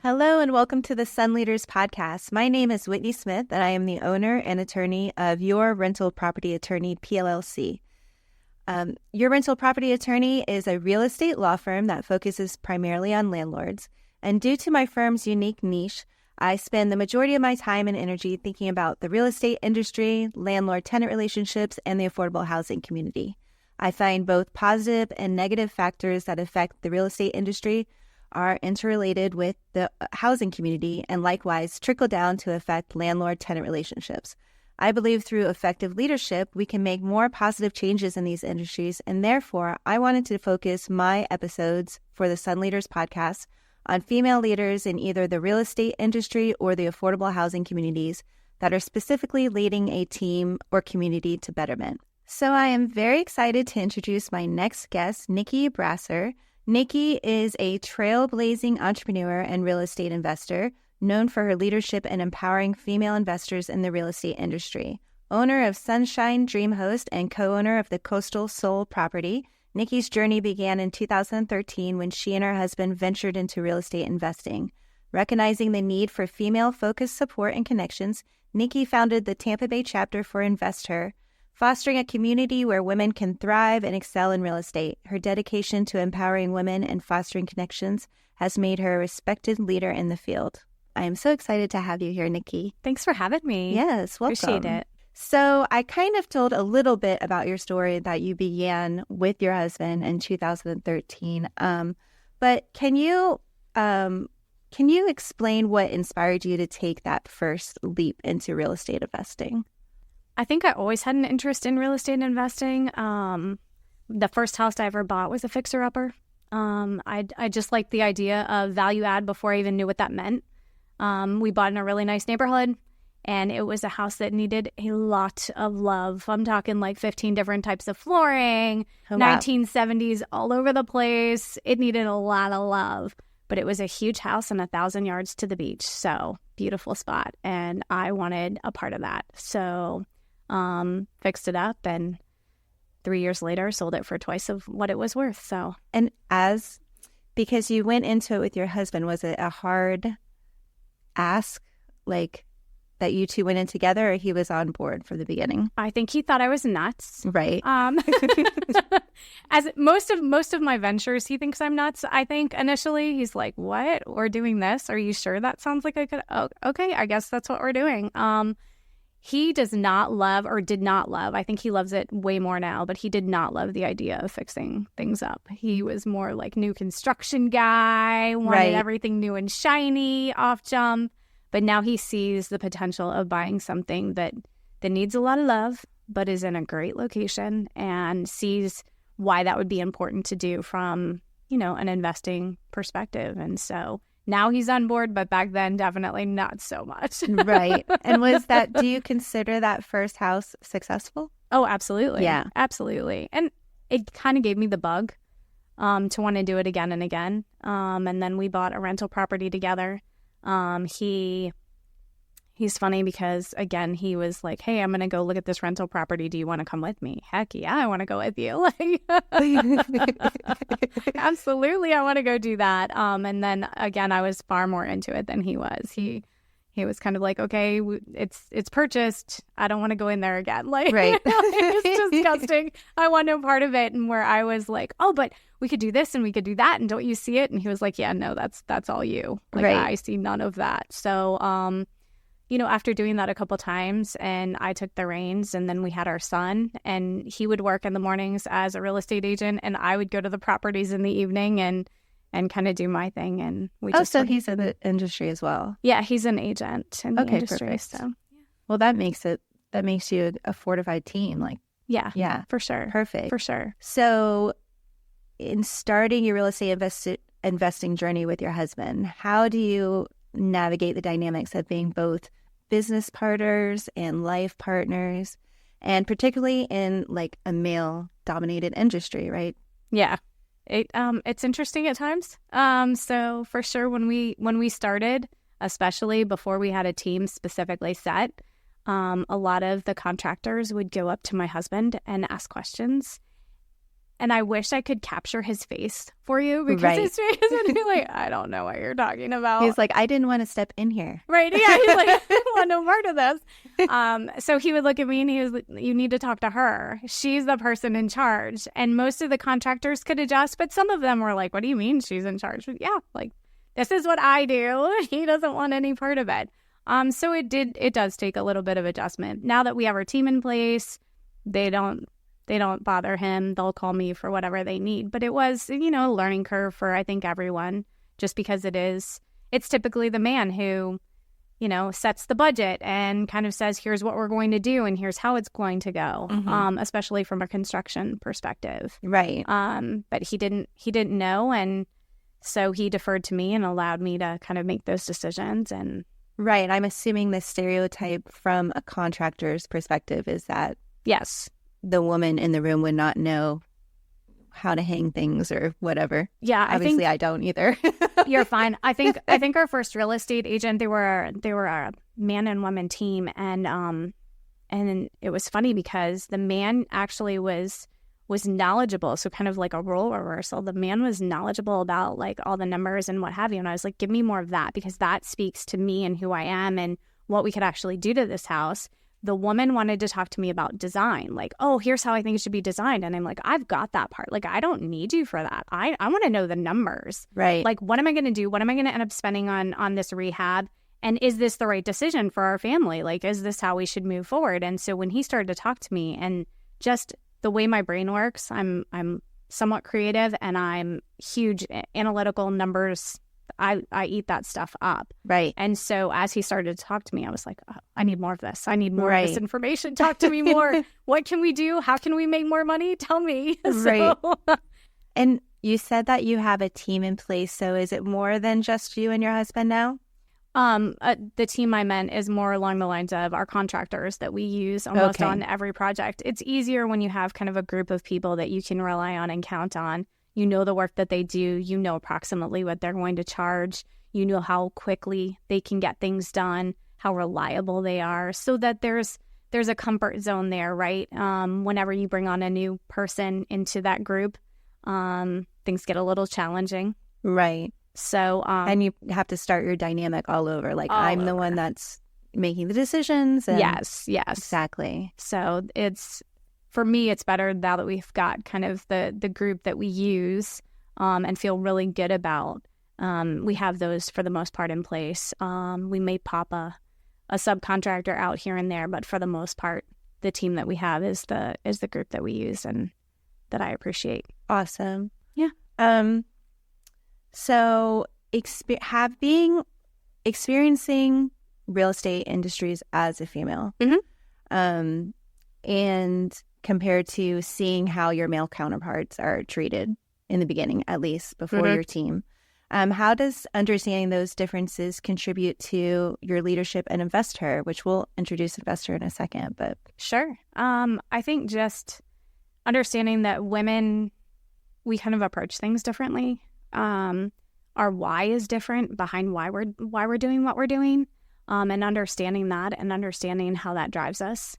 Hello and welcome to the Sun Leaders podcast. My name is Whitney Smith and I am the owner and attorney of Your Rental Property Attorney, PLLC. Your Rental Property Attorney is a real estate law firm that focuses primarily on landlords. And due to my firm's unique niche, I spend the majority of my time and energy thinking about the real estate industry, landlord-tenant relationships, and the affordable housing community. I find both positive and negative factors that affect the real estate industry are interrelated with the housing community and likewise trickle down to affect landlord-tenant relationships. I believe through effective leadership, we can make more positive changes in these industries, and therefore, I wanted to focus my episodes for the Sun Leaders podcast on female leaders in either the real estate industry or the affordable housing communities that are specifically leading a team or community to betterment. So I am very excited to introduce my next guest, Nickie Brasseur. Nickie is a trailblazing entrepreneur and real estate investor known for her leadership in empowering female investors in the real estate industry. Owner of Sunshine Dream Host and co-owner of the Coastal Soul property, Nickie's journey began in 2013 when she and her husband ventured into real estate investing. Recognizing the need for female-focused support and connections, Nickie founded the Tampa Bay Chapter for InvestHer, fostering a community where women can thrive and excel in real estate. Her dedication to empowering women and fostering connections has made her a respected leader in the field. I am so excited to have you here, Nickie. Thanks for having me. Yes, welcome. Appreciate it. So I kind of told a little bit about your story that you began with your husband in 2013. But can you explain what inspired you to take that first leap into real estate investing? I think I always had an interest in real estate investing. The first house I ever bought was a fixer-upper. I just liked the idea of value add before I even knew what that meant. We bought in a really nice neighborhood, and it was a house that needed a lot of love. I'm talking like 15 different types of flooring, Oh, wow. 1970s all over the place. It needed a lot of love, but it was a huge house and 1,000 yards to the beach. So beautiful spot, and I wanted a part of that. So fixed it up, and 3 years later sold it for twice of what it was worth. So, And because you went into it with your husband, was it a hard ask, like that you two went in together, or he was on board from the beginning? I think he thought I was nuts. Right. As most of my ventures, he thinks I'm nuts. I think initially he's like, "What? We're doing this? Are you sure that sounds like I could?" Oh, okay, I guess that's what we're doing. He does not love, or did not love, I think he loves it way more now, but he did not love the idea of fixing things up. He was more like new construction guy, wanted Right. everything new and shiny, off jump. But now he sees the potential of buying something that needs a lot of love, but is in a great location, and sees why that would be important to do from, an investing perspective. And so now he's on board, but back then, definitely not so much. Right. And do you consider that first house successful? Oh, absolutely. Yeah. Absolutely. And it kind of gave me the bug to want to do it again and again. And then we bought a rental property together. He's funny because, again, he was like, "Hey, I'm going to go look at this rental property. Do you want to come with me?" Heck yeah, I want to go with you. Absolutely, I want to go do that. And then, again, I was far more into it than he was. He was kind of like, "Okay, it's purchased. I don't want to go in there again." Like, Right. It's disgusting. I want no part of it. And where I was like, "Oh, but we could do this and we could do that. And don't you see it?" And he was like, "Yeah, no, that's all you. Like, Right. I see none of that." So, after doing that a couple times, and I took the reins, and then we had our son, and he would work in the mornings as a real estate agent, and I would go to the properties in the evening and kind of do my thing. And we So he's in the industry as well. yeah, he's an agent in the industry. Perfect. So Well, that makes you a fortified team. Like, yeah, for sure. perfect. For sure. So in starting your real estate investing journey with your husband, how do you navigate the dynamics of being both business partners and life partners, and particularly in like a male-dominated industry, right? Yeah. It's interesting at times. So for sure, when we started, especially before we had a team specifically set, a lot of the contractors would go up to my husband and ask questions. And I wish I could capture his face for you, because Right. his face would be like, I don't know what you're talking about. He's like, I didn't want to step in here. Right. Yeah. He's like, I don't want no part of this. So he would look at me and he was like, you need to talk to her. She's the person in charge. And most of the contractors could adjust, but some of them were like, what do you mean she's in charge? But yeah, like, this is what I do. He doesn't want any part of it. So it does take a little bit of adjustment. Now that we have our team in place, they don't bother him. They'll call me for whatever they need. But it was, a learning curve for, I think, everyone, just because it's typically the man who, sets the budget and kind of says, here's what we're going to do and here's how it's going to go, especially from a construction perspective. Right. But he didn't know. And so he deferred to me and allowed me to kind of make those decisions. And right. I'm assuming the stereotype from a contractor's perspective is that yes, the woman in the room would not know how to hang things or whatever. Yeah, obviously I don't either. You're fine. I think our first real estate agent, they were a man and woman team, and it was funny because the man actually was knowledgeable, so kind of like a role reversal. The man was knowledgeable about like all the numbers and what have you, and I was like, give me more of that, because that speaks to me and who I am and what we could actually do to this house. The woman wanted to talk to me about design, like, oh, here's how I think it should be designed. And I'm like, I've got that part. Like, I don't need you for that. I want to know the numbers. Right. Like, what am I going to do? What am I going to end up spending on this rehab? And is this the right decision for our family? Like, is this how we should move forward? And so when he started to talk to me, and just the way my brain works, I'm somewhat creative and I'm huge analytical numbers. I eat that stuff up. Right. And so as he started to talk to me, I was like, oh, I need more of this. I need more of this information. Talk to me more. What can we do? How can we make more money? Tell me. Right. And you said that you have a team in place. So is it more than just you and your husband now? The team I meant is more along the lines of our contractors that we use almost on every project. It's easier when you have kind of a group of people that you can rely on and count on. You know the work that they do. You know approximately what they're going to charge. You know how quickly they can get things done, how reliable they are, so that there's a comfort zone there, right? Whenever you bring on a new person into that group, things get a little challenging. Right. So and you have to start your dynamic all over. Like, I'm the one that's making the decisions. And yes. Exactly. So for me, it's better now that we've got kind of the group that we use and feel really good about. We have those for the most part in place. We may pop a subcontractor out here and there, but for the most part, the team that we have is the group that we use and that I appreciate. Awesome. Yeah. So experiencing real estate industries as a female, and compared to seeing how your male counterparts are treated in the beginning, at least before your team. How does understanding those differences contribute to your leadership at InvestHer, which we'll introduce InvestHer in a second, but... Sure. I think just understanding that women, we kind of approach things differently. Our why is different behind why we're doing what we're doing. And understanding that and understanding how that drives us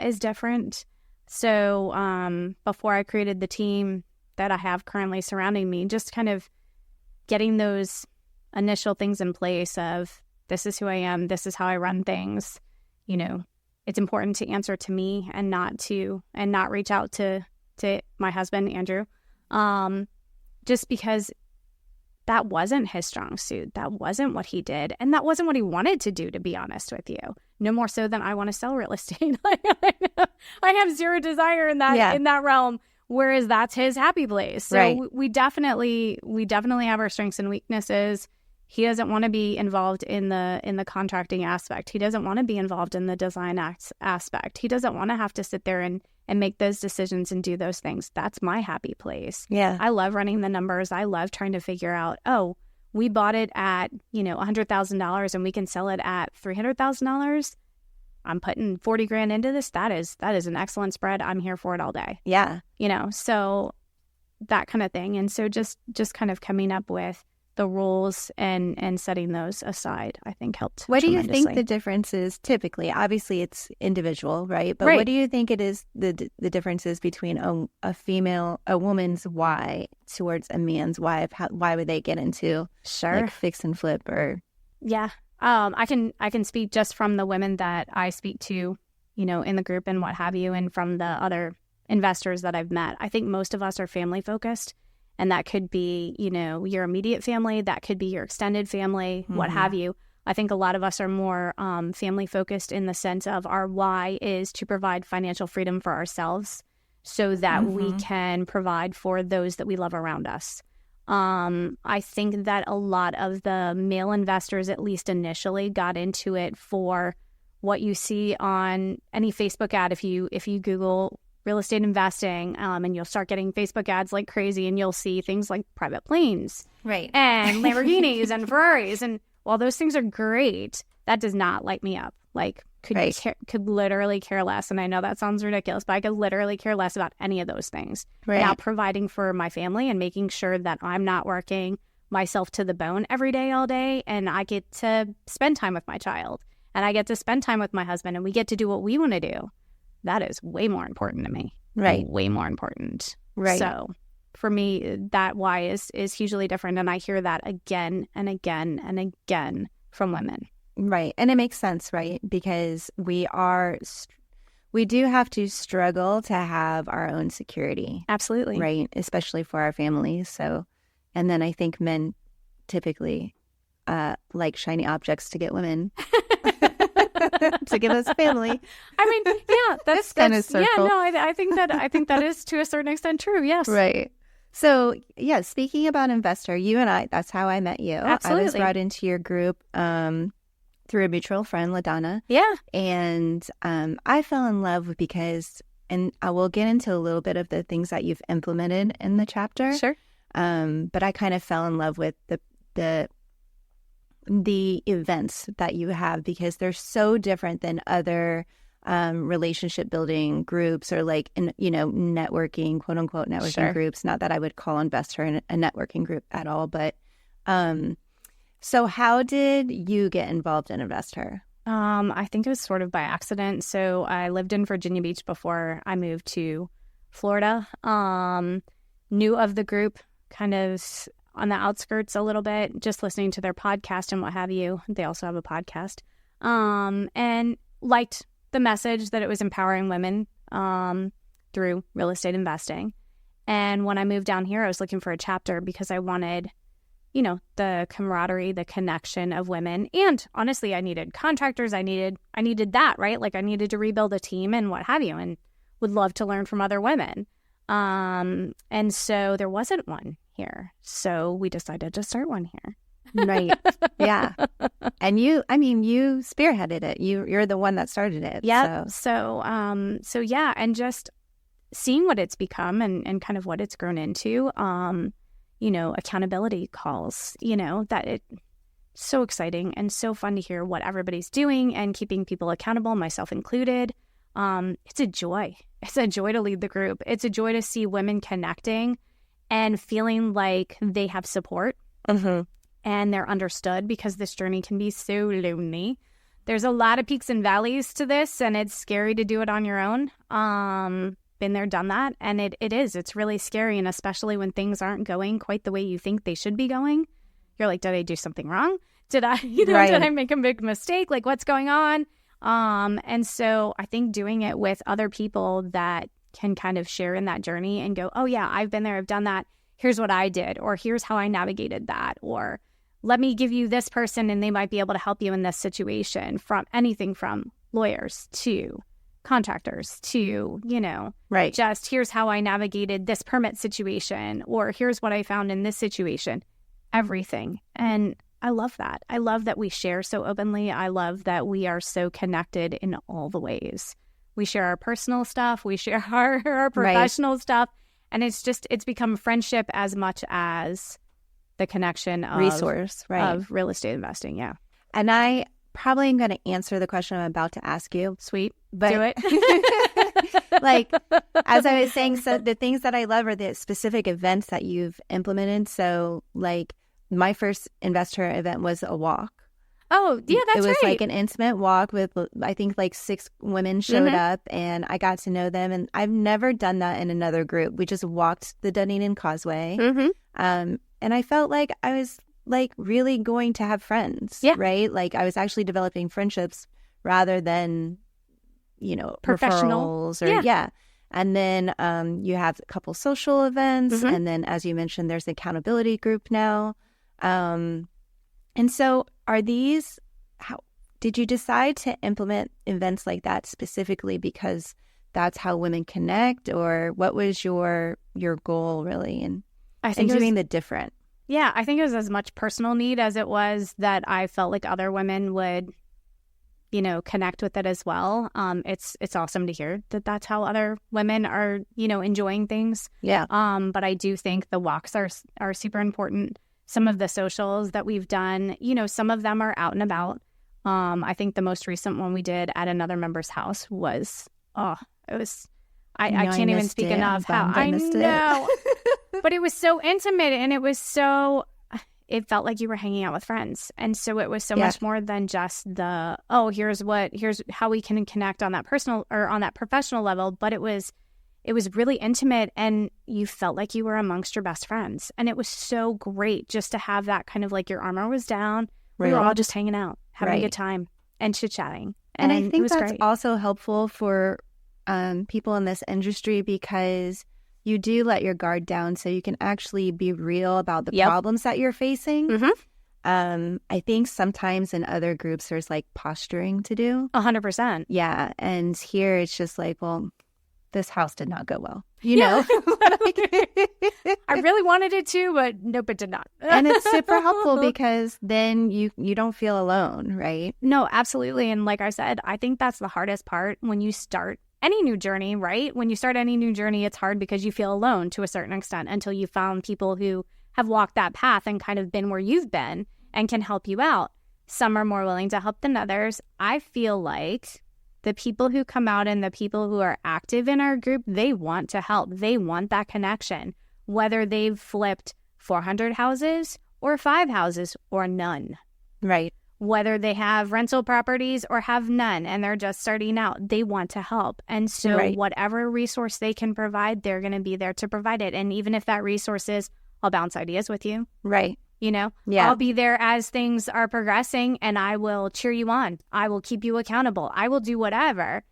is different. So before I created the team that I have currently surrounding me, just kind of getting those initial things in place of, this is who I am, this is how I run things. It's important to answer to me and not reach out to my husband, Andrew, just because that wasn't his strong suit. That wasn't what he did. And that wasn't what he wanted to do, to be honest with you. No more so than I want to sell real estate. I have zero desire in that in that realm, whereas that's his happy place. So we definitely have our strengths and weaknesses. He doesn't want to be involved in the contracting aspect. He doesn't want to be involved in the design aspect. He doesn't want to have to sit there and make those decisions and do those things. That's my happy place. Yeah. I love running the numbers. I love trying to figure out, oh, we bought it at, $100,000 and we can sell it at $300,000. I'm putting $40,000 into this. That is an excellent spread. I'm here for it all day. Yeah. So that kind of thing. And so just kind of coming up with the rules and setting those aside, I think helped. What do you think the difference is typically? Obviously, it's individual, right? But what do you think it is the differences between a woman's why towards a man's why? Why would they get into like fix and flip or? Yeah, I can speak just from the women that I speak to, in the group and what have you, and from the other investors that I've met. I think most of us are family focused. And that could be, your immediate family. That could be your extended family, what have you. I think a lot of us are more family focused in the sense of our why is to provide financial freedom for ourselves so that we can provide for those that we love around us. I think that a lot of the male investors, at least initially, got into it for what you see on any Facebook ad. If you Google real estate investing, and you'll start getting Facebook ads like crazy, and you'll see things like private planes, right, and Lamborghinis and Ferraris, and while those things are great, that does not light me up. Like, could literally care less. And I know that sounds ridiculous, but I could literally care less about any of those things. Right. Now, providing for my family and making sure that I'm not working myself to the bone every day, all day, and I get to spend time with my child, and I get to spend time with my husband, and we get to do what we want to do. That is way more important to me. Right. Way more important. Right. So for me, that why is hugely different. And I hear that again and again and again from women. Right. And it makes sense, right? Because we do have to struggle to have our own security. Absolutely. Right. Especially for our families. So, and then I think men typically like shiny objects to get women. To give us family. I mean, yeah, that's kind of circle. Yeah, no, I think that is to a certain extent true. Yes, right. So, yeah, speaking about InvestHer, you and I, that's how I met you. Absolutely. I was brought into your group through a mutual friend, LaDonna. Yeah, and I fell in love because, and I will get into a little bit of the things that you've implemented in the chapter. Sure. But I kind of fell in love with the events that you have because they're so different than other relationship building groups or like, networking, quote unquote, networking groups. Not that I would call InvestHer a networking group at all, but so how did you get involved in InvestHer? I think it was sort of by accident. So I lived in Virginia Beach before I moved to Florida. Knew of the group kind of on the outskirts a little bit, just listening to their podcast and what have you. They also have a podcast. And liked the message that it was empowering women through real estate investing. And when I moved down here, I was looking for a chapter because I wanted, the camaraderie, the connection of women. And honestly, I needed contractors. I needed that, right? Like I needed to rebuild a team and what have you, and would love to learn from other women. And so there wasn't one here. So we decided to start one here. Right. Yeah. And you spearheaded it. You're the one that started it. Yeah. So yeah. And just seeing what it's become and kind of what it's grown into, accountability calls, that it's so exciting and so fun to hear what everybody's doing and keeping people accountable, myself included. It's a joy. It's a joy to lead the group. It's a joy to see women connecting and feeling like they have support and they're understood, because this journey can be so lonely. There's a lot of peaks and valleys to this, and it's scary to do it on your own. Been there, done that, and it's really scary, and especially when things aren't going quite the way you think they should be going. You're like, did I do something wrong? Did I, did I make a big mistake? Like, what's going on? And so I think doing it with other people that can kind of share in that journey and go, oh yeah, I've been there, I've done that. Here's what I did, or here's how I navigated that, or let me give you this person and they might be able to help you in this situation, from anything from lawyers to contractors to, just here's how I navigated this permit situation, or here's what I found in this situation, everything. And I love that. I love that we share so openly. I love that we are so connected in all the ways. We share our personal stuff. We share our professional stuff. And it's become friendship as much as the connection of resource, of real estate investing. Yeah. And I probably am going to answer the question I'm about to ask you. Sweet. But do it. Like, as I was saying, so the things that I love are the specific events that you've implemented. So like my first InvestHer event was a walk. Oh, yeah, that's right. It was like an intimate walk with, I think, like 6 women showed up, and I got to know them. And I've never done that in another group. We just walked the Dunedin Causeway. And I felt like I was like really going to have friends, right? Like I was actually developing friendships rather than, professional referrals or And then you have a couple social events. And then, as you mentioned, there's an accountability group now. And so how did you decide to implement events like that specifically because that's how women connect, or what was your goal really in doing the different? Yeah, I think it was as much personal need as it was that I felt like other women would, connect with it as well. It's awesome to hear that that's how other women are, enjoying things. Yeah. But I do think the walks are super important. Some of the socials that we've done, some of them are out and about. I think the most recent one we did at another member's house was, I can't even speak enough how I know. But it was so intimate, and it felt like you were hanging out with friends. And so it was so much more than just here's how we can connect on that personal or on that professional level. But it was really intimate, and you felt like you were amongst your best friends. And it was so great just to have that kind of like your armor was down. We were all just hanging out, having a good time and chit-chatting. And I think that's also helpful for people in this industry, because you do let your guard down so you can actually be real about the problems that you're facing. I think sometimes in other groups there's like posturing to do. 100%. Yeah. And here it's just like, well, this house did not go well, know? I really wanted it to, but nope, it did not. And it's super helpful because then you don't feel alone, right? No, absolutely. And like I said, I think that's the hardest part when you start any new journey, right? When you start any new journey, it's hard because you feel alone to a certain extent until you found people who have walked that path and kind of been where you've been and can help you out. Some are more willing to help than others. I feel like the people who come out and the people who are active in our group, they want to help. They want that connection, whether they've flipped 400 houses or 5 houses or none. Right. Whether they have rental properties or have none and they're just starting out, they want to help. And so whatever resource they can provide, they're going to be there to provide it. And even if that resource is, I'll bounce ideas with you. Right. I'll be there as things are progressing, and I will cheer you on. I will keep you accountable. I will do whatever.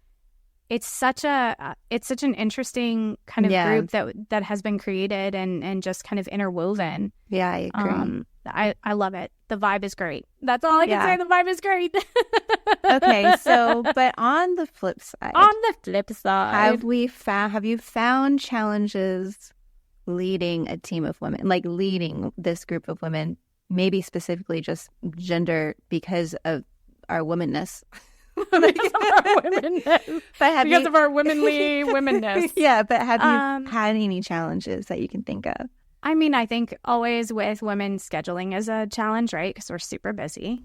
It's such an interesting kind of group that has been created and just kind of interwoven. Yeah, I agree. I love it. The vibe is great. That's all I can say. The vibe is great. Okay, but on the flip side, have you found challenges leading a team of women, like leading this group of women, maybe specifically just gender because of our womanness? Because of our womanly womanness. Yeah, but have you had any challenges that you can think of? I mean, I think always with women, scheduling is a challenge, right? Because we're super busy.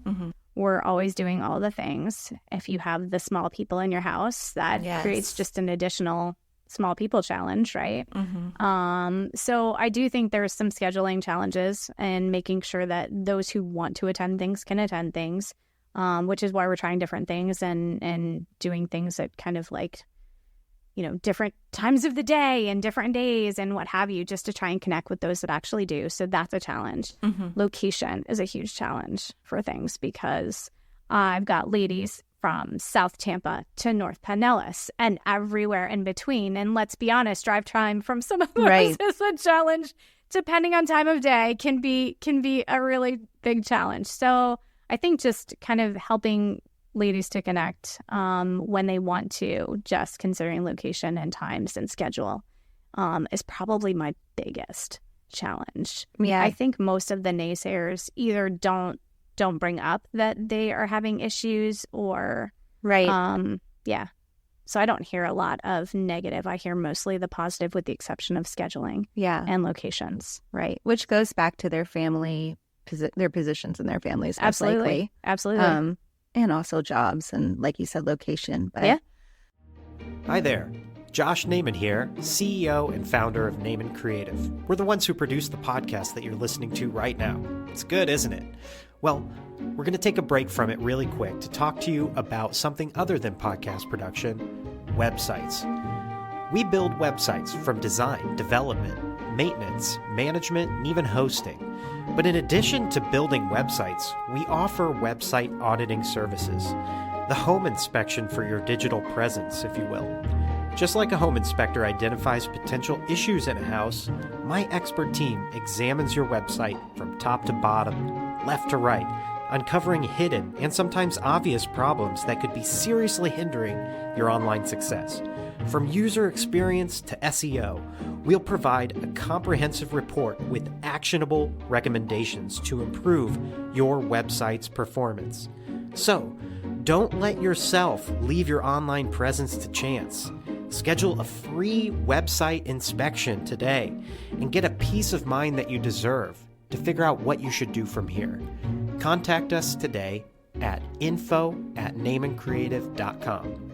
We're always doing all the things. If you have the small people in your house, that creates just an additional small people challenge, right? So I do think there's some scheduling challenges and making sure that those who want to attend things can attend things, which is why we're trying different things and doing things at kind of like, different times of the day and different days and what have you, just to try and connect with those that actually do. So that's a challenge. Location is a huge challenge for things because I've got ladies from South Tampa to North Pinellas and everywhere in between. And let's be honest, drive time from some of those is a challenge. Depending on time of day, can be a really big challenge. So I think just kind of helping ladies to connect when they want to, just considering location and times and schedule is probably my biggest challenge. Yeah, I think most of the naysayers either don't bring up that they are having issues or so I don't hear a lot of negative. I hear mostly the positive, with the exception of scheduling and locations, right, which goes back to their family, their positions in their families, absolutely. And also jobs and, like you said, location. Hi there. Josh Naiman here, CEO and founder of Naiman Creative. We're the ones who produce the podcast that you're listening to right now. It's good, isn't it? Well, we're going to take a break from it really quick to talk to you about something other than podcast production, websites. We build websites from design, development, maintenance, management, and even hosting. But in addition to building websites, we offer website auditing services, the home inspection for your digital presence, if you will. Just like a home inspector identifies potential issues in a house, my expert team examines your website from top to bottom, left to right, uncovering hidden and sometimes obvious problems that could be seriously hindering your online success. From user experience to SEO, we'll provide a comprehensive report with actionable recommendations to improve your website's performance. So, don't let yourself leave your online presence to chance. Schedule a free website inspection today and get a peace of mind that you deserve to figure out what you should do from here. Contact us today at info@naimancreative.com.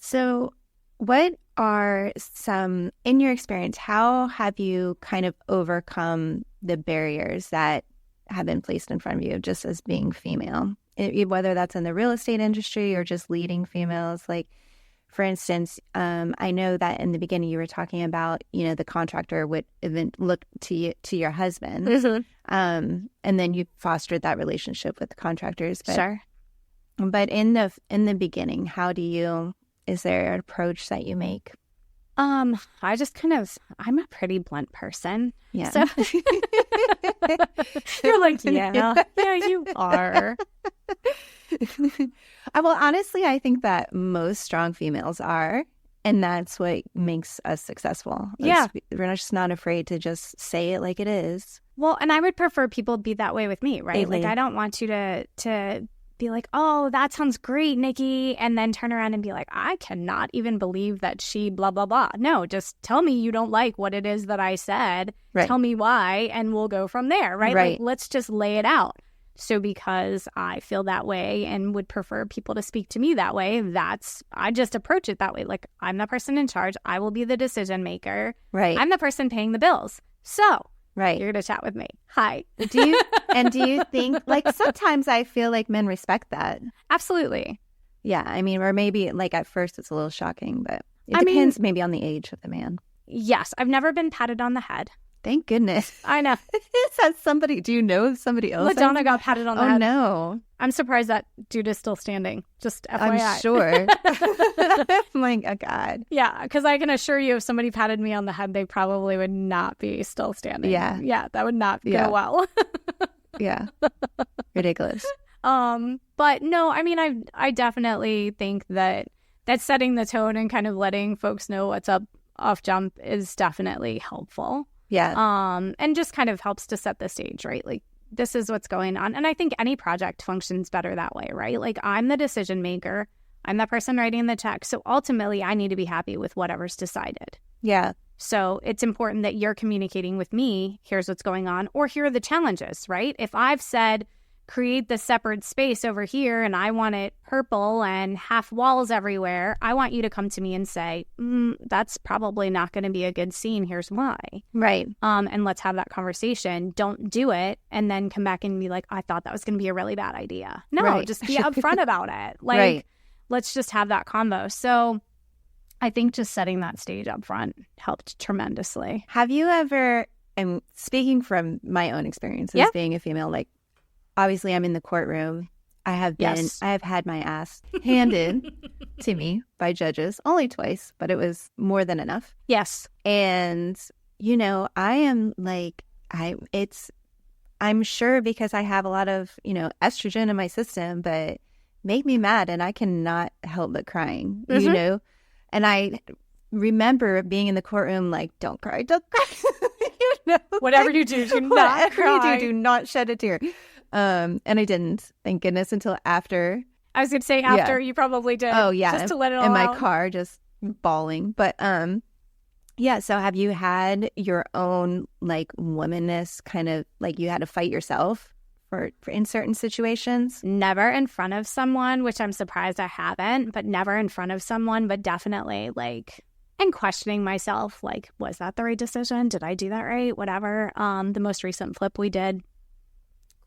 So what are some, in your experience, how have you kind of overcome the barriers that have been placed in front of you just as being female? Whether that's in the real estate industry or just leading females. Like, for instance, I know that in the beginning you were talking about, the contractor would even look to your husband. Mm-hmm. And then you fostered that relationship with the contractors. But, sure. But in the beginning, is there an approach that you make? I just I'm a pretty blunt person. Yeah. So you're like, yeah, you are. Well, honestly, I think that most strong females are, and that's what makes us successful. Yeah. We're just not afraid to just say it like it is. Well, and I would prefer people be that way with me, right? Lately. Like, I don't want you to be like, oh, that sounds great, Nicki, and then turn around and be like, I cannot even believe that she blah, blah, blah. No, just tell me you don't like what it is that I said. Right. Tell me why, and we'll go from there, right? Like, let's just lay it out. So because I feel that way and would prefer people to speak to me that way, I just approach it that way. Like, I'm the person in charge. I will be the decision maker. Right. I'm the person paying the bills. So right. You're going to chat with me. Hi. Do you think, like, sometimes I feel like men respect that? Absolutely. Yeah. I mean, or maybe like at first it's a little shocking, but it depends maybe on the age of the man. Yes. I've never been patted on the head. Thank goodness. I know. Do you know somebody else? LaDonna got patted on the head. Oh, no. I'm surprised that dude is still standing. Just FYI. I'm sure. I'm like, oh, God. Yeah, because I can assure you if somebody patted me on the head, they probably would not be still standing. Yeah. Yeah, that would not go well. Yeah. Ridiculous. But no, I mean, I definitely think that setting the tone and kind of letting folks know what's up off jump is definitely helpful. Yeah. And just kind of helps to set the stage, right? Like, this is what's going on. And I think any project functions better that way, right? Like, I'm the decision maker. I'm the person writing the check. So ultimately, I need to be happy with whatever's decided. Yeah. So it's important that you're communicating with me. Here's what's going on. Or here are the challenges, right? If I've said, create the separate space over here and I want it purple and half walls everywhere, I want you to come to me and say, that's probably not going to be a good scene. Here's why. Right. And let's have that conversation. Don't do it and then come back and be like, I thought that was going to be a really bad idea. No, just be upfront about it. Like, let's just have that convo. So I think just setting that stage up front helped tremendously. Have you ever, and speaking from my own experience as being a female, like, obviously, I'm in the courtroom. I have had my ass handed to me by judges only twice, but it was more than enough. Yes. And, I am like, I'm sure because I have a lot of, estrogen in my system, but make me mad and I cannot help but crying, And I remember being in the courtroom like, don't cry. Whatever you do, do not cry. Do not shed a tear. And I didn't, thank goodness, until after. I was going to say after, you probably did. Oh, yeah. Just to let it all out. In my out. car, just bawling. But, so have you had your own, like, womanness kind of, like, you had to fight yourself for in certain situations? Never in front of someone, which I'm surprised I haven't, but never in front of someone, but definitely like, and questioning myself, like, was that the right decision? Did I do that right? Whatever. The most recent flip we did,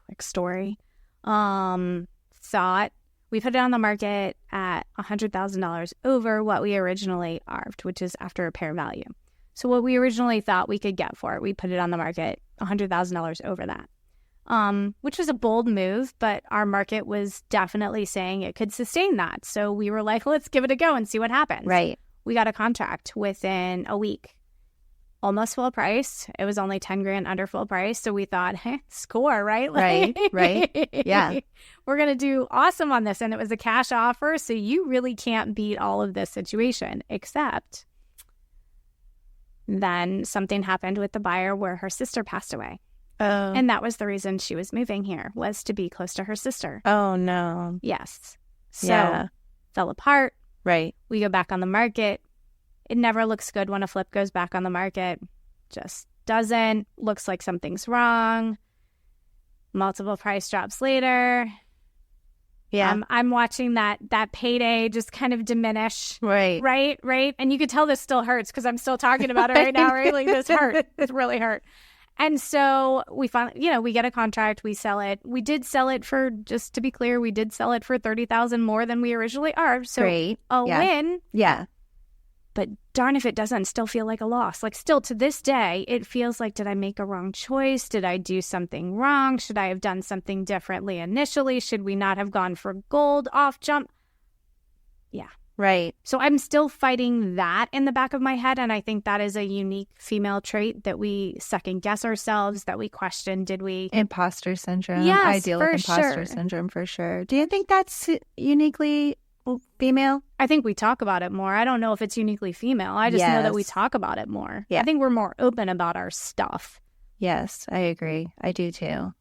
quick story, we put it on the market at $100,000 over what we originally ARV'd, which is after repair value. So what we originally thought we could get for it, we put it on the market $100,000 over that, which was a bold move, but our market was definitely saying it could sustain that. So we were like, let's give it a go and see what happens. Right. We got a contract within a week, almost full price. It was only 10 grand under full price. So we thought, hey, score, right? Right. Yeah. We're going to do awesome on this. And it was a cash offer. So you really can't beat all of this situation, except then something happened with the buyer where her sister passed away. Oh. And that was the reason she was moving here, was to be close to her sister. Oh, no. Yes. So fell apart. Right. We go back on the market. It never looks good when a flip goes back on the market. Just doesn't. Looks like something's wrong. Multiple price drops later. Yeah. I'm watching that payday just kind of diminish. Right. Right. And you could tell this still hurts because I'm still talking about it right now, right? Like, this hurt. It really hurt. And so we finally, we get a contract, we sell it. We did sell it for, just to be clear, we did sell it for $30,000 more than we originally are. So Great. Win. Yeah. But darn if it doesn't still feel like a loss. Like, still to this day, it feels like, did I make a wrong choice? Did I do something wrong? Should I have done something differently initially? Should we not have gone for gold off jump? Yeah. Right. So I'm still fighting that in the back of my head. And I think that is a unique female trait, that we second guess ourselves, that we question, did we? Imposter syndrome. Yes, I deal with imposter syndrome for sure. Do you think that's uniquely female? I think we talk about it more. I don't know if it's uniquely female. I just know that we talk about it more. Yeah. I think we're more open about our stuff. Yes, I agree. I do too.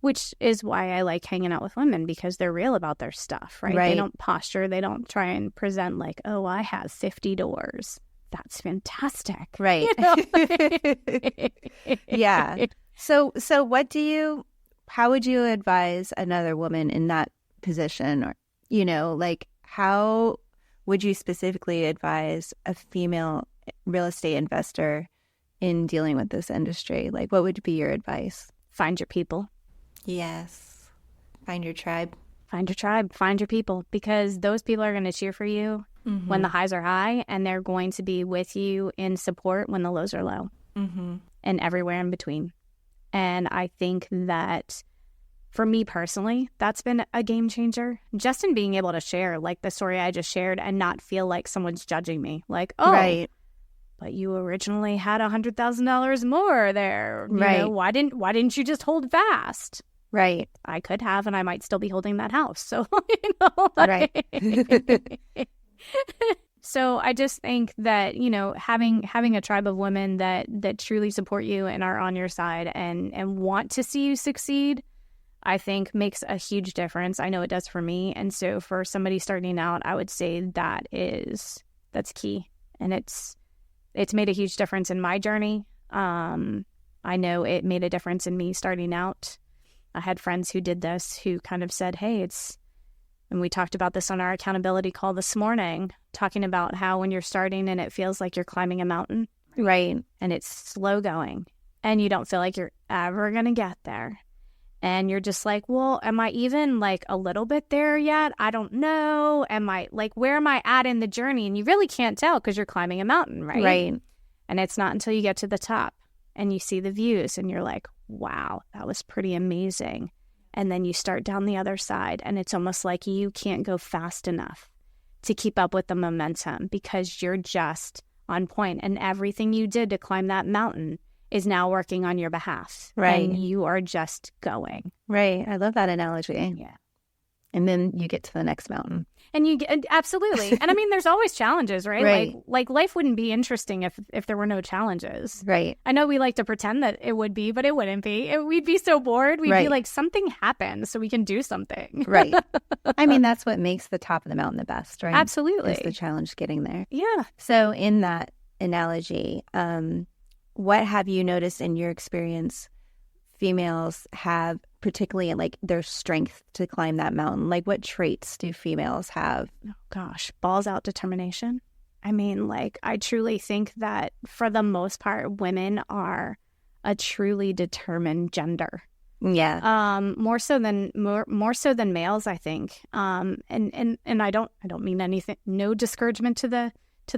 Which is why I like hanging out with women, because they're real about their stuff, right? They don't posture. They don't try and present like, oh, I have 50 doors. That's fantastic. Right. Yeah. So how would you advise another woman in that position? Or, like, how would you specifically advise a female real estate investor in dealing with this industry? Like, what would be your advice? Find your people. Yes. Find your tribe. Find your tribe. Find your people, because those people are going to cheer for you when the highs are high, and they're going to be with you in support when the lows are low, and everywhere in between. And I think that for me personally, that's been a game changer, just in being able to share like the story I just shared and not feel like someone's judging me. Like, oh, right. But you originally had $100,000 more there. Right. Why didn't you just hold fast? Right. I could have, and I might still be holding that house. So, Right. So I just think that, having a tribe of women that truly support you and are on your side and want to see you succeed, I think makes a huge difference. I know it does for me. And so for somebody starting out, I would say that's key. And it's made a huge difference in my journey. I know it made a difference in me starting out. I had friends who did this, who kind of said, hey, and we talked about this on our accountability call this morning, talking about how when you're starting and it feels like you're climbing a mountain. Right. And it's slow going and you don't feel like you're ever going to get there. And you're just like, well, am I even like a little bit there yet? I don't know. Where am I at in the journey? And you really can't tell because you're climbing a mountain, right? Right. And it's not until you get to the top and you see the views and you're like, wow, that was pretty amazing. And then you start down the other side and it's almost like you can't go fast enough to keep up with the momentum because you're just on point. And everything you did to climb that mountain is now working on your behalf. Right. And you are just going. Right. I love that analogy. Yeah. And then you get to the next mountain. And you get, absolutely. And I mean, there's always challenges, right? Right. Like life wouldn't be interesting if there were no challenges. Right. I know we like to pretend that it would be, but it wouldn't be. We'd be so bored. We'd be like, something happened so we can do something. Right. I mean, that's what makes the top of the mountain the best, right? Absolutely. Is the challenge getting there. Yeah. So in that analogy, what have you noticed in your experience females have particularly in like their strength to climb that mountain? Like what traits do females have? Oh gosh, balls out determination. I mean, like, I truly think that for the most part, women are a truly determined gender. Yeah. More so than males, I think. And I don't mean anything, no discouragement to the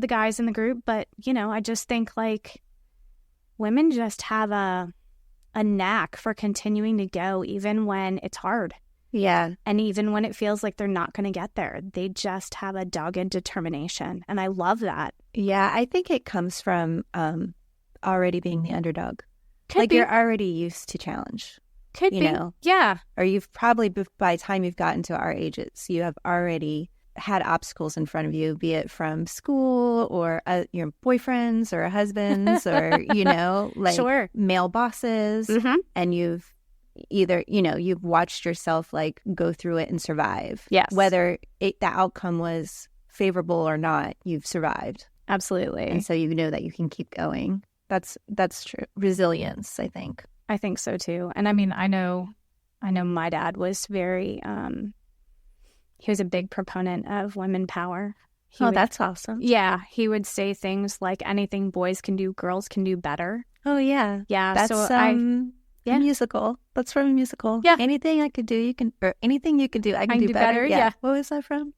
guys in the group, but you know, I just think like women just have a knack for continuing to go even when it's hard. Yeah. And even when it feels like they're not going to get there, they just have a dogged determination. And I love that. Yeah. I think it comes from already being the underdog. Could be. You're already used to challenge. Could you be. know? Yeah. Or you've probably, by the time you've gotten to our ages, you have already had obstacles in front of you, be it from school or your boyfriends or husbands or, you know, like Sure. male bosses. Mm-hmm. And you've either, you know, you've watched yourself like go through it and survive. Yes. Whether the outcome was favorable or not, you've survived. Absolutely. And so you know that you can keep going. That's true. Resilience, I think. I think so too. And I mean, I know my dad was very, he was a big proponent of women power. That's awesome. Yeah. He would say things like anything boys can do, girls can do better. Oh, yeah. Yeah. That's so a musical. That's from a musical. Yeah. Anything I could do, you can, or anything you can do, I can do better. Yeah. What was that from?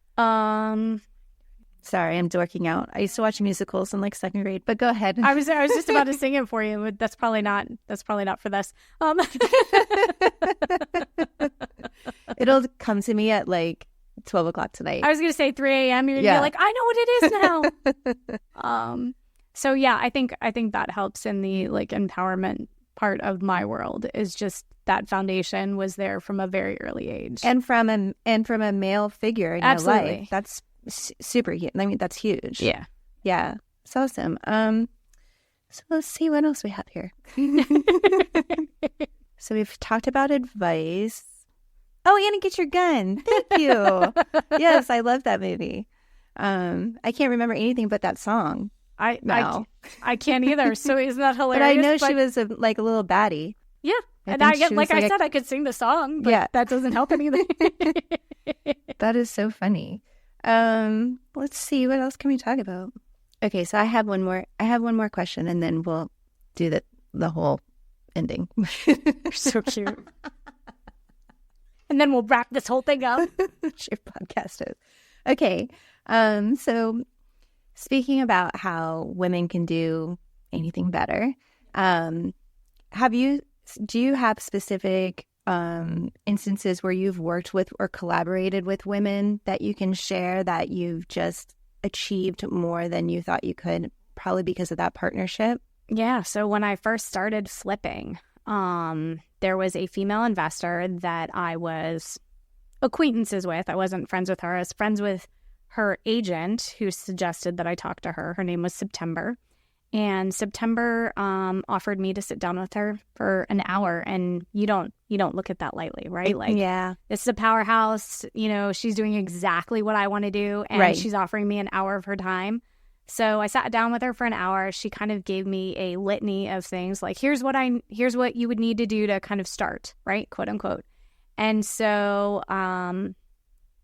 Sorry, I'm dorking out. I used to watch musicals in like second grade, but go ahead. I was just about to sing it for you, but that's probably not for this. It'll come to me at like 12 o'clock tonight. I was going to say 3 a.m. You're going to be like, I know what it is now. So yeah, I think that helps in the like empowerment part of my world is just that foundation was there from a very early age. And from a male figure in your life. That's super huge. I mean, that's huge. Yeah. Yeah. It's awesome. So let's see what else we have here. So we've talked about advice. Oh, Anna, get your gun. Thank you. Yes, I love that movie. I can't remember anything but that song. I can't either. So isn't that hilarious? But I know she was a little baddie. Yeah. I said, I could sing the song, but that doesn't help anything. That is so funny. Let's see, what else can we talk about? Okay, so I have one more question, and then we'll do the whole ending. You're so cute. And then we'll wrap this whole thing up. Your podcast is. Okay. So speaking about how women can do anything better, do you have specific instances where you've worked with or collaborated with women that you can share that you've just achieved more than you thought you could, probably because of that partnership? Yeah. So when I first started flipping, there was a female investor that I was acquaintances with. I wasn't friends with her. I was friends with her agent who suggested that I talk to her. Her name was September. And September offered me to sit down with her for an hour, and you don't look at that lightly, right? Like, yeah, this is a powerhouse. You know, she's doing exactly what I want to do, and she's offering me an hour of her time. So I sat down with her for an hour. She kind of gave me a litany of things, like here's what you would need to do to kind of start, right, quote unquote. And so,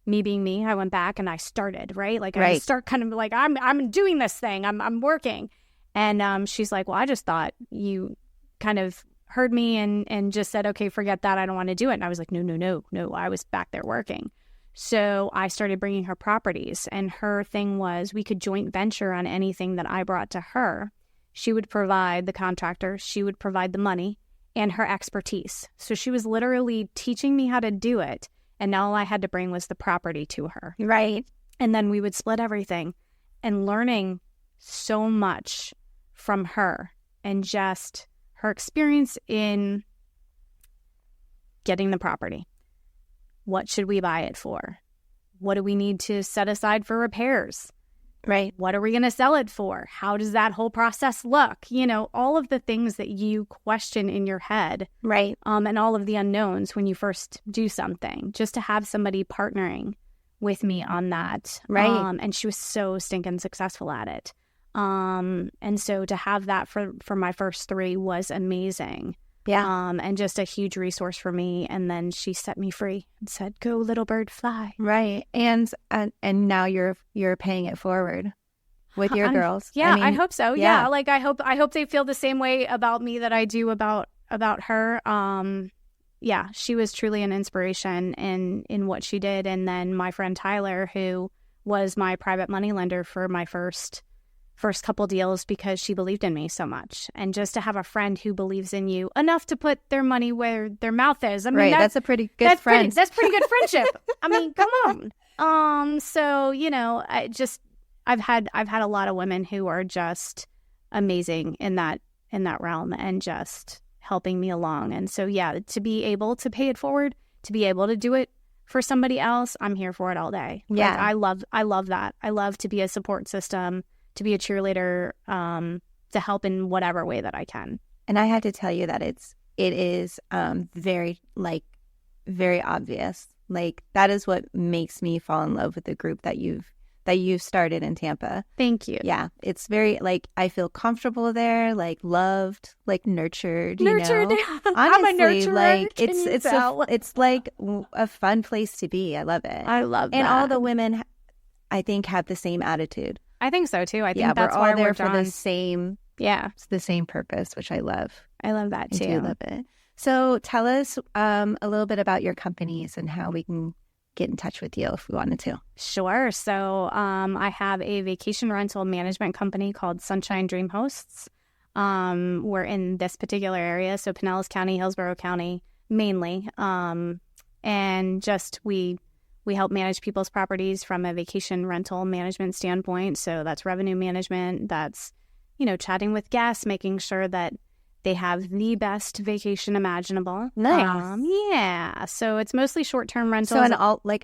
me being me, I went back and I started, right, like I start kind of like I'm doing this thing, I'm working. And she's like, well, I just thought you kind of heard me and just said, okay, forget that. I don't want to do it. And I was like, no. I was back there working. So I started bringing her properties. And her thing was we could joint venture on anything that I brought to her. She would provide the contractor. She would provide the money and her expertise. So she was literally teaching me how to do it. And now all I had to bring was the property to her. Right. And then we would split everything and learning so much from her and just her experience in getting the property. What should we buy it for? What do we need to set aside for repairs? Right. What are we going to sell it for? How does that whole process look? You know, all of the things that you question in your head. Right. And all of the unknowns when you first do something, just to have somebody partnering with me on that. Right. And she was so stinking successful at it. And so to have that for my first 3 was amazing. and just a huge resource for me. And then she set me free and said, "Go, little bird, fly." Right. And now you're paying it forward with your girls. Yeah, I mean, I hope so. Yeah. Like I hope they feel the same way about me that I do about her. Yeah, she was truly an inspiration in what she did. And then my friend Tyler, who was my private money lender for my first couple deals, because she believed in me so much. And just to have a friend who believes in you enough to put their money where their mouth is. I mean, that's a pretty good friend. That's pretty good friendship. I mean, come on. So, I've had a lot of women who are just amazing in that realm and just helping me along. And so, yeah, to be able to pay it forward, to be able to do it for somebody else, I'm here for it all day. Yeah. Like, I love that. I love to be a support system, to be a cheerleader, to help in whatever way that I can. And I had to tell you that it is very obvious. Like, that is what makes me fall in love with the group that you've started in Tampa. Thank you. Yeah. It's very, like, I feel comfortable there, like, loved, like, nurtured, Nurtured. You know? Honestly, I'm a nurturer. like, it's like a fun place to be. I love it. I love that. And all the women, I think, have the same attitude. I think so too. I think that's we're why all there we're for drawn. the same purpose, which I love. I love that too. I do love it. So tell us a little bit about your companies and how we can get in touch with you if we wanted to. Sure. So I have a vacation rental management company called Sunshine Dream Hosts. We're in this particular area, so Pinellas County, Hillsborough County, mainly. And just we help manage people's properties from a vacation rental management standpoint. So that's revenue management. That's, chatting with guests, making sure that they have the best vacation imaginable. Nice. Yeah. So it's mostly short-term rentals. So an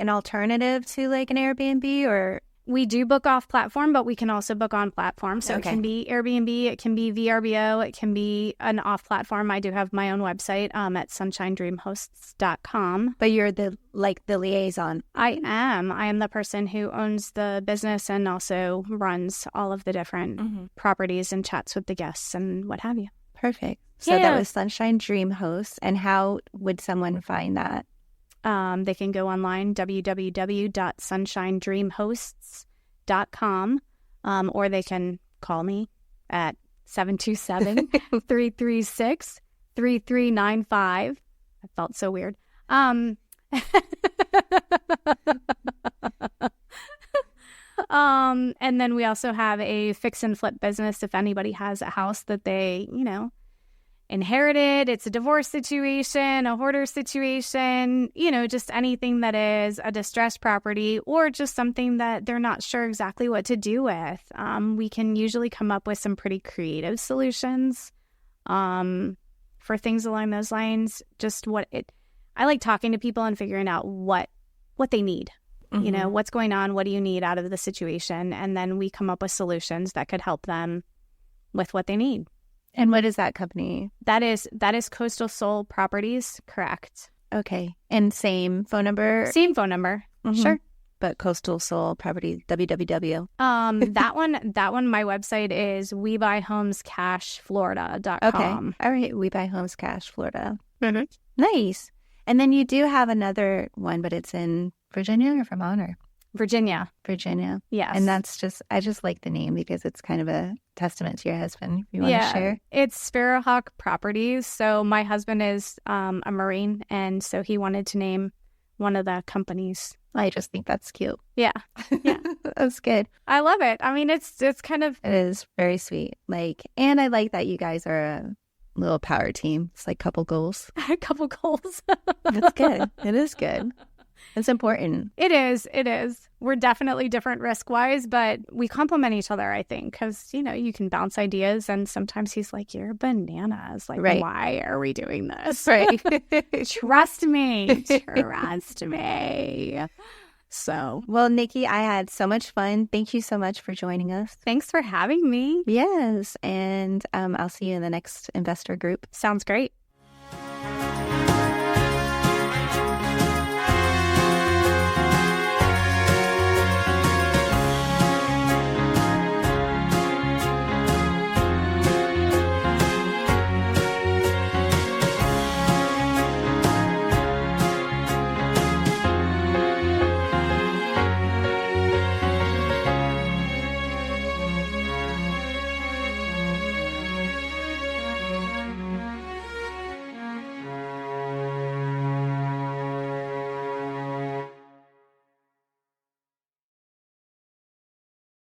alternative to like an Airbnb, or we do book off platform, but we can also book on platform. So Okay. It can be Airbnb, it can be VRBO, it can be an off platform. I do have my own website at sunshinedreamhosts.com. But you're the liaison. I am the person who owns the business and also runs all of the different properties and chats with the guests and what have you. Perfect. So Yeah. that was Sunshine Dream Hosts. And how would someone find that? They can go online, www.sunshinedreamhosts.com, or they can call me at 727-336-3395. I felt so weird. And then we also have a fix and flip business. If anybody has a house that they, inherited, it's a divorce situation, a hoarder situation, just anything that is a distressed property or just something that they're not sure exactly what to do with. We can usually come up with some pretty creative solutions for things along those lines. I like talking to people and figuring out what they need. What's going on? What do you need out of the situation? And then we come up with solutions that could help them with what they need. And what is that company? That is Coastal Soul Properties, correct? Okay. And same phone number? Same phone number, sure. But Coastal Soul Properties, www. That one, my website is WeBuyHomesCashFlorida.com. Okay. All right. We Buy Homes Cash, Florida. Mm-hmm. Nice. And then you do have another one, but it's in Virginia or Vermont or? Virginia. Yes. And I just like the name because it's kind of a testament to your husband. If you want to share. It's Sparrowhawk Properties. So my husband is a Marine, and so he wanted to name one of the companies. I just think that's cute. Yeah. That's good. I love it. I mean, it's kind of... It is very sweet. And I like that you guys are a little power team. It's like couple goals. A couple goals. That's good. It is good. It's important. It is. We're definitely different risk-wise, but we complement each other, I think, because, you can bounce ideas, and sometimes he's like, you're bananas. Like, right. Why are we doing this? Right. Trust me. So. Well, Nickie, I had so much fun. Thank you so much for joining us. Thanks for having me. Yes. And I'll see you in the next investor group. Sounds great.